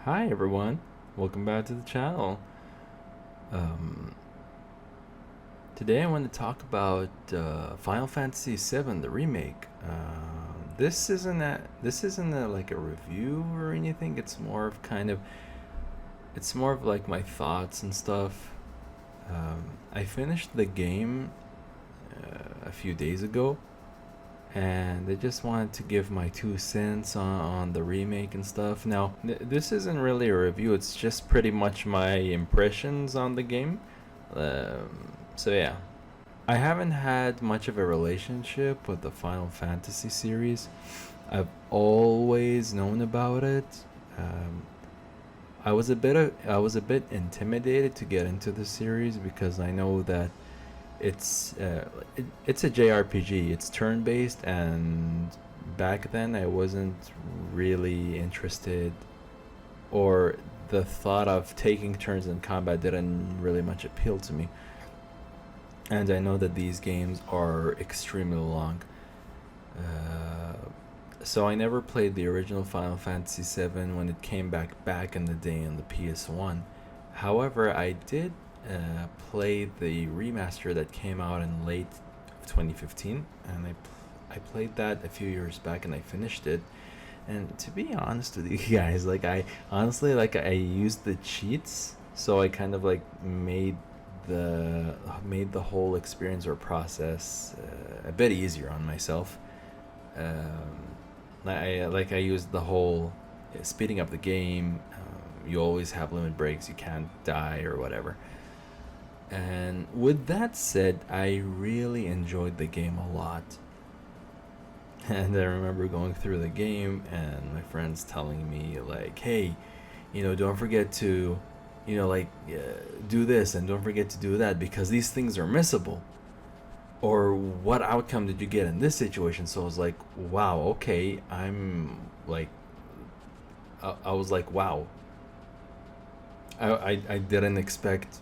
Hi everyone, welcome back to the channel. Um, Today I want to talk about Final Fantasy VII, the remake. This isn't like a review or anything. It's more of like my thoughts and stuff. I finished the game a few days ago, and I just wanted to give my 2 cents on the remake and stuff. Now, this isn't really a review, it's just pretty much my impressions on the game. So, yeah. I haven't had much of a relationship with the Final Fantasy series. I've always known about it. Um, I was a bit intimidated to get into the series because I know that it's a JRPG. It's turn based, and back then I wasn't really interested, or the thought of taking turns in combat didn't really much appeal to me. And I know that these games are extremely long. Uh, so I never played the original Final Fantasy VII when it came back in the day on the PS1. However, I did play the remaster that came out in late 2015, and I played that a few years back and I finished it. And to be honest with you guys, like I honestly like I used the cheats, so I kind of like made the whole experience or process a bit easier on myself. I used the whole speeding up the game. You always have limit breaks. You can't die or whatever. And with that said, I really enjoyed the game a lot. And I remember going through the game and my friends telling me like, "Hey, don't forget to, do this and don't forget to do that because these things are missable." Or what outcome did you get in this situation? So I was like, wow, okay. I was like, wow. I didn't expect.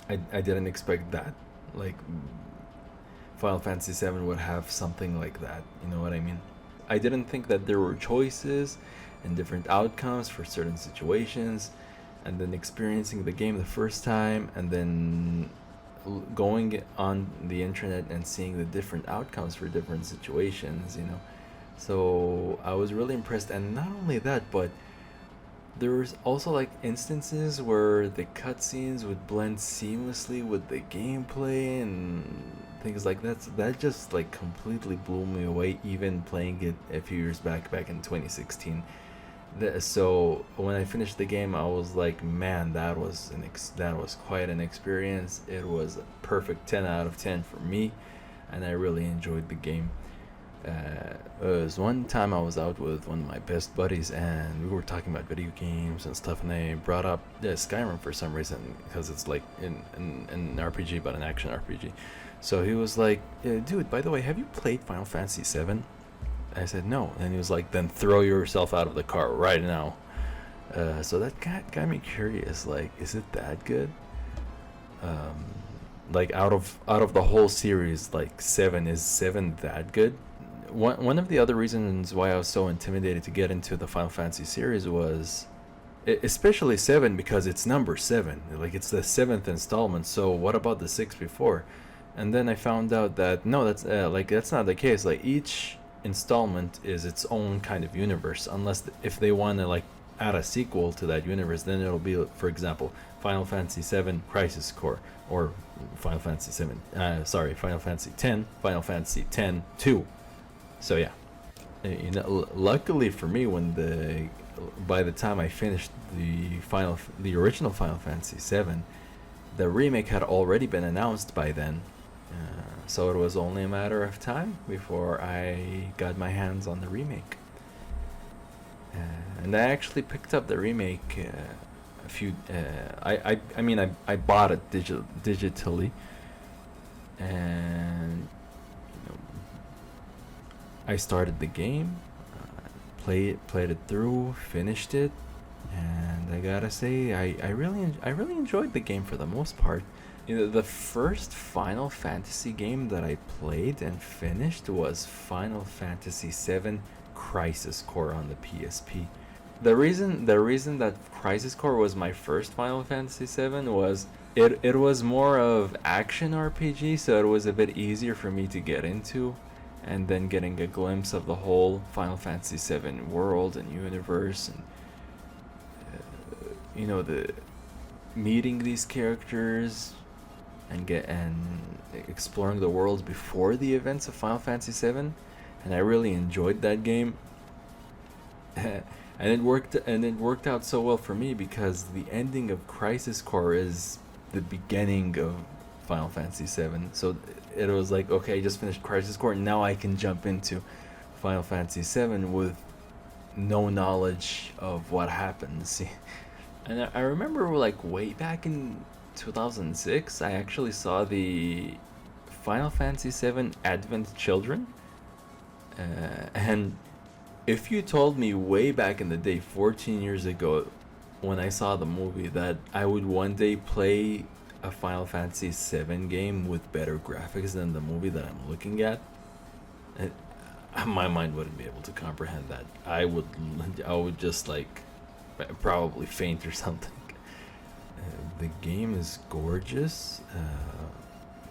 I didn't expect that. Like, Final Fantasy VII would have something like that. You know what I mean? I didn't think that there were choices and different outcomes for certain situations, and then experiencing the game the first time, and then going on the internet and seeing the different outcomes for different situations. So I was really impressed, and not only that, but there was also like instances where the cutscenes would blend seamlessly with the gameplay and things like that. So that just like completely blew me away, even playing it a few years back in 2016. So when I finished the game, I was like, man, that was quite an experience. It was a perfect 10 out of 10 for me, and I really enjoyed the game. It was one time I was out with one of my best buddies, and we were talking about video games and stuff, and I brought up Skyrim for some reason because it's like an RPG, but an action RPG. So he was like, "Dude, by the way, have you played Final Fantasy VII?" I said no, and he was like, "Then throw yourself out of the car right now." So that got me curious. Like, is it that good? Um, like out of the whole series, like seven that good? One of the other reasons why I was so intimidated to get into the Final Fantasy series was, especially seven, because it's number seven. Like, it's the seventh installment. So what about the six before? And then I found out that no, that's not the case. Like, each installment is its own kind of universe, unless if they want to like add a sequel to that universe, then it'll be, for example, Final Fantasy VII Crisis Core, or Final Fantasy X, Final Fantasy X 2. So yeah, luckily for me, by the time I finished the original Final Fantasy VII, the remake had already been announced by then. So it was only a matter of time before I got my hands on the remake. And I actually picked up the remake a few. I mean, I bought it digitally, and I started the game, played it through, finished it, and I gotta say, I really enjoyed the game for the most part. The first Final Fantasy game that I played and finished was Final Fantasy VII Crisis Core on the PSP. The reason that Crisis Core was my first Final Fantasy VII was it was more of action RPG, so it was a bit easier for me to get into, and then getting a glimpse of the whole Final Fantasy VII world and universe, and the meeting these characters and exploring the world before the events of Final Fantasy VII, and I really enjoyed that game. And it worked out so well for me because the ending of Crisis Core is the beginning of Final Fantasy VII. So it was like, okay, I just finished Crisis Core, now I can jump into Final Fantasy VII with no knowledge of what happens. And I remember, like, way back in 2006, I actually saw the Final Fantasy VII Advent Children, and if you told me way back in the day, 14 years ago, when I saw the movie, that I would one day play a Final Fantasy VII game with better graphics than the movie that I'm looking at, it, my mind wouldn't be able to comprehend that. I would just, like, probably faint or something. The game is gorgeous.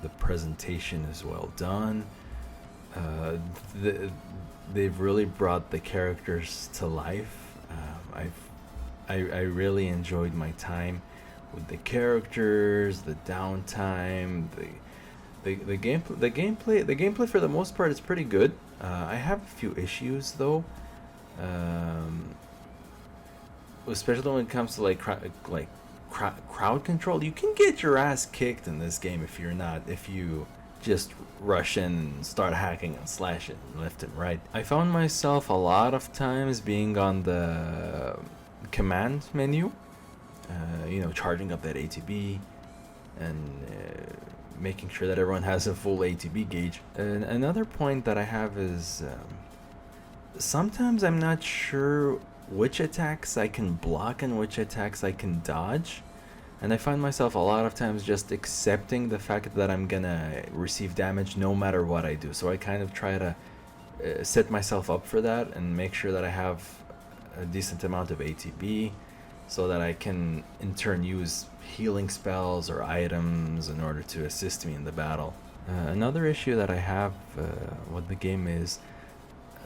The presentation is well done. Uh, the, they've really brought the characters to life. I really enjoyed my time with the characters, the downtime, the gameplay for the most part is pretty good. I have a few issues though, especially when it comes to crowd control. You can get your ass kicked in this game if you just rush in and start hacking and slashing left and right. I found myself a lot of times being on the command menu, charging up that ATB and making sure that everyone has a full ATB gauge. And another point that I have is sometimes I'm not sure which attacks I can block and which attacks I can dodge. And I find myself a lot of times just accepting the fact that I'm gonna receive damage no matter what I do. So I kind of try to set myself up for that and make sure that I have a decent amount of ATB so that I can in turn use healing spells or items in order to assist me in the battle. Another issue that I have with the game is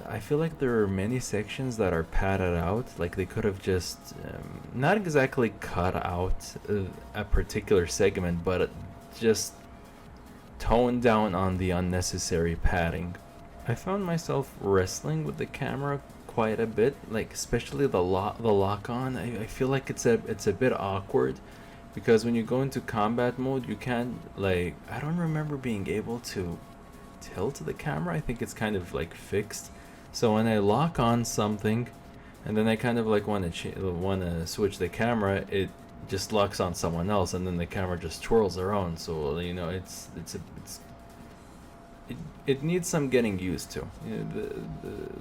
I feel like there are many sections that are padded out. Like they could have just not exactly cut out a particular segment, but just toned down on the unnecessary padding. I found myself wrestling with the camera quite a bit, like especially the lock on. I feel like it's a bit awkward because when you go into combat mode, you can't, like, I don't remember being able to tilt the camera. I think it's kind of like fixed. So when I lock on something, and then I kind of like want to switch the camera, it just locks on someone else, and then the camera just twirls around. So it needs some getting used to.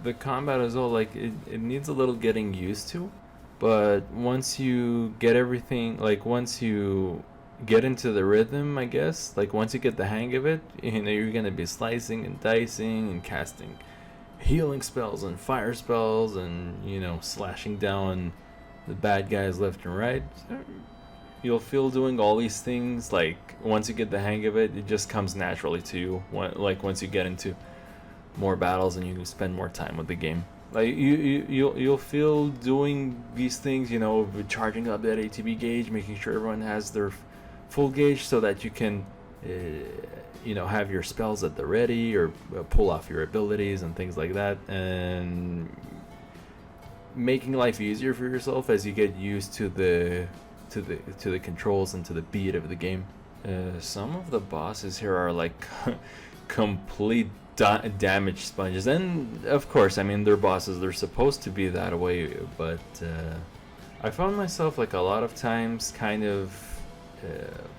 The combat as well, like it needs a little getting used to. But once you get everything, like once you get into the rhythm, I guess, like once you get the hang of it, you're gonna be slicing and dicing and casting healing spells and fire spells and slashing down the bad guys left and right. You'll feel doing all these things, like once you get the hang of it, it just comes naturally to you. Like once you get into more battles and you spend more time with the game, like you'll feel doing these things, charging up that ATB gauge, making sure everyone has their full gauge so that you can have your spells at the ready or pull off your abilities and things like that, and making life easier for yourself as you get used to the controls and to the beat of the game. Some of the bosses here are like complete damage sponges, and of course, I mean, they're bosses, they're supposed to be that way, but I found myself like a lot of times kind of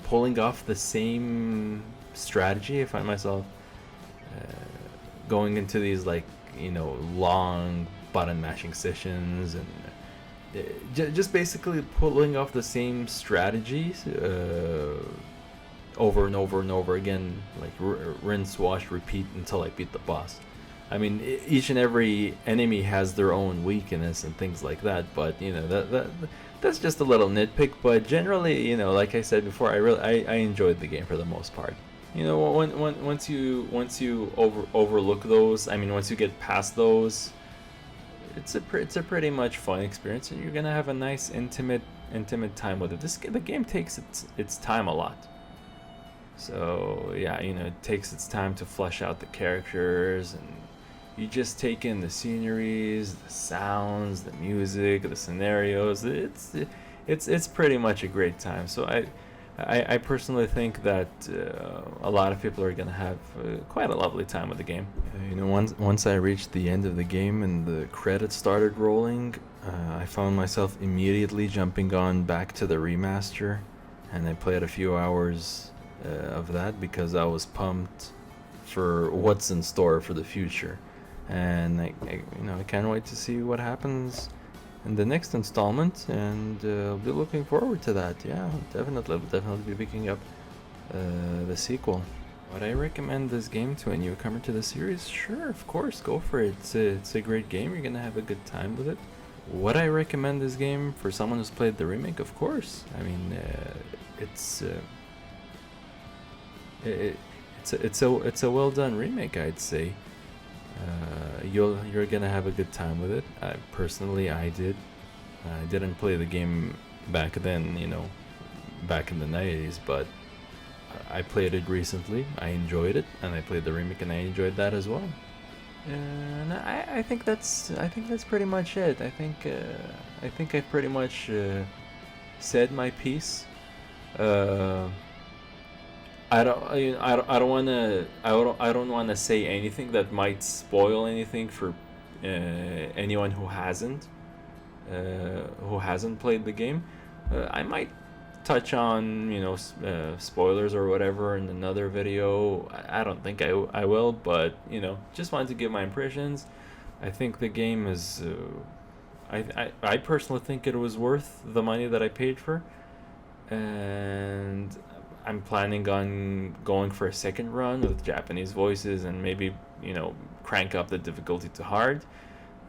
pulling off the same strategy. I find myself going into these long button mashing sessions and just basically pulling off the same strategies over and over and over again, like rinse, wash, repeat until I beat the boss. I mean, each and every enemy has their own weakness and things like that. But you know, that's just a little nitpick. But generally, you know, like I said before, I enjoyed the game for the most part. You know, once you overlook those, I mean, once you get past those, it's a pretty much fun experience, and you're gonna have a nice intimate time with it. The game takes its time a lot. So yeah, you know, it takes its time to flesh out the characters, and you just take in the sceneries, the sounds, the music, the scenarios. It's pretty much a great time. So I personally think that a lot of people are gonna have quite a lovely time with the game. You know, once I reached the end of the game and the credits started rolling, I found myself immediately jumping on back to the remaster, and I played a few hours of that because I was pumped for what's in store for the future, and you know, I can't wait to see what happens in the next installment, and I'll be looking forward to that. Yeah, definitely, I'll definitely be picking up the sequel. Would I recommend this game to a newcomer to the series? Sure, of course, go for it. It's a great game. You're gonna have a good time with it. Would I recommend this game for someone who's played the remake? Of course. I mean, it's it's a well done remake, I'd say. You're gonna have a good time with it. Personally, I did. I didn't play the game back then, you know, back in the 90s, but I played it recently. I enjoyed it, and I played the remake, and I enjoyed that as well. And I think that's pretty much it. I think I pretty much said my piece. I don't want to I don't want to say anything that might spoil anything for anyone who hasn't played the game. I might touch on, you know, spoilers or whatever in another video. I don't think I will, but you know, just wanted to give my impressions. I think the game is I personally think it was worth the money that I paid for, and I'm planning on going for a second run with Japanese voices, and maybe, you know, crank up the difficulty to hard,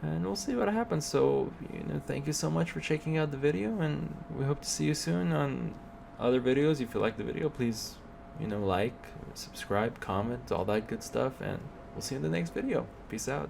and we'll see what happens. So, you know, thank you so much for checking out the video, and we hope to see you soon on other videos. If you like the video, please, you know, like, subscribe, comment, all that good stuff, and we'll see you in the next video. Peace out.